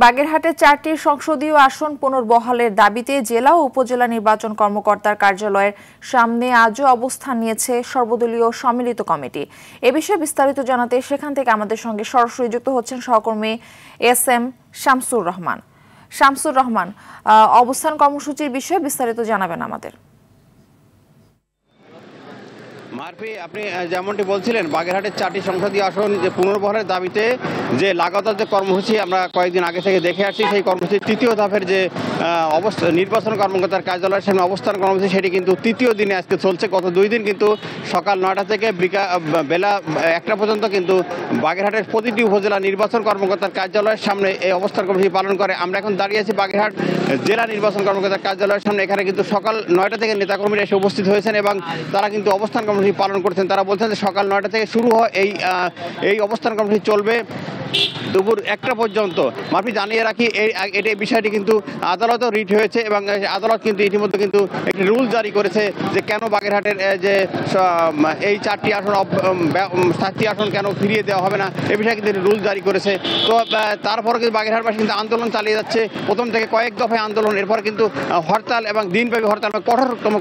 বাগেরহাটে 4টি সংসদীয় আসন পুনর্বহালের দাবিতে জেলা ও উপজেলা নির্বাচন কর্মকর্তার কার্যালয়ের সামনে আজও অবস্থান নিয়েছে সর্বদলীয় সম্মিলিত কমিটি। এ বিষয়ে বিস্তারিত জানাতে সেখান থেকে আমাদের সঙ্গে সরাসরি যুক্ত হচ্ছেন সহকর্মী এস.এম. শামসুর রহমান। অবস্থান কর্মসূচির বিষয়ে বিস্তারিত জানাবেন আমাদের। মারফি, আপনি যেমনটি বলছিলেন, বাগেরহাটের 4টি সংসদীয় আসন যে পুনর্বহালের দাবিতে যে লাগাতার যে কর্মসূচি আমরা কয়েকদিন আগে থেকে দেখে আসছি, সেই কর্মসূচির তৃতীয় ধাপের যে নির্বাচন কর্মকর্তার কার্যালয়ের সামনে অবস্থান কর্মসূচি, সেটি কিন্তু তৃতীয় দিনে আজকে চলছে। গত 2 দিন কিন্তু সকাল 9টা থেকে বেলা 1টা পর্যন্ত কিন্তু বাগেরহাটের প্রতিটি উপজেলা নির্বাচন কর্মকর্তার কার্যালয়ের সামনে এই অবস্থান কর্মসূচি পালন করে। আমরা এখন দাঁড়িয়ে আছি বাগেরহাট জেলা নির্বাচন কর্মকর্তার কার্যালয়ের সামনে। এখানে কিন্তু সকাল 9টা থেকে নেতাকর্মীরা এসে উপস্থিত হয়েছেন এবং তারা কিন্তু অবস্থান কর্মসূচি পালন করছেন। তারা বলছেন যে সকাল 9টা থেকে শুরু হয় এই অবস্থান কর্মসূচি চলবে দুপুর 1টা পর্যন্ত। মাফি, জানিয়ে রাখি, এই বিষয়টি কিন্তু আদালতেও রিট হয়েছে এবং আদালত কিন্তু ইতিমধ্যে কিন্তু একটি রুল জারি করেছে যে কেন বাগেরহাটের যে এই 4টি আসন কেন ফিরিয়ে দেওয়া হবে না, এ বিষয়ে কিন্তু রুল জারি করেছে। তো তারপরে কিন্তু বাগেরহাটবাসী কিন্তু আন্দোলন চালিয়ে যাচ্ছে, প্রথম থেকে কয়েক দফায় আন্দোলন, এরপর কিন্তু হরতাল এবং দিনব্যাপী হরতাল,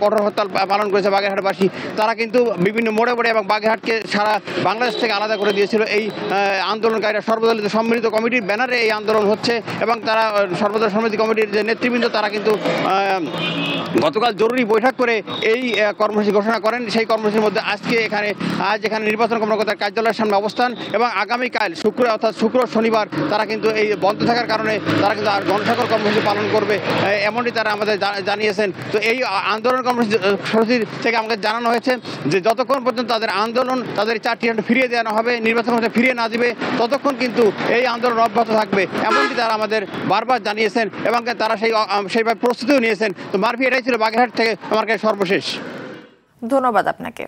কঠোর হরতাল পালন করেছে বাগেরহাটবাসী। তারা কিন্তু বিভিন্ন মোড়ে এবং বাগেরহাটকে সারা বাংলাদেশ থেকে আলাদা করে দিয়েছিল। এই আন্দোলনকারীরা সর্বদলীয় সম্মিলিত কমিটির ব্যানারে এই আন্দোলন হচ্ছে এবং তারা সর্বদলীয় সম্মিলিত কমিটির যে নেতৃবৃন্দ, তারা কিন্তু গতকাল জরুরি বৈঠক করে এই কর্মসূচি ঘোষণা করেন। সেই কর্মসূচির মধ্যে আজ এখানে নির্বাচন কর্মকর্তার কার্যালয়ের সামনে অবস্থান এবং আগামীকাল শুক্র শনিবার তারা কিন্তু এই বন্ধ থাকার কারণে তারা কিন্তু আর জনস্বাক্ষর কর্মসূচি পালন করবে, এমনটি তারা আমাদের জানিয়েছেন। তো এই আন্দোলন কর্মসূচি থেকে আমাকে জানানো হয়েছে যে যতক্ষণ পর্যন্ত তাদের 4টি আসন ফিরিয়ে দেওয়া হবে, নির্বাচন কমিশন ফিরিয়ে না দিবে, ততক্ষণ কিন্তু এই আন্দোলন অব্যাহত থাকবে, এমনটি তারা আমাদের বারবার জানিয়েছেন এবং তারা সেইভাবে প্রস্তুতিও নিয়েছেন। তো মারফি, এটাই ছিল বাগেরহাট থেকে আমার কাছে সর্বশেষ। ধন্যবাদ আপনাকে।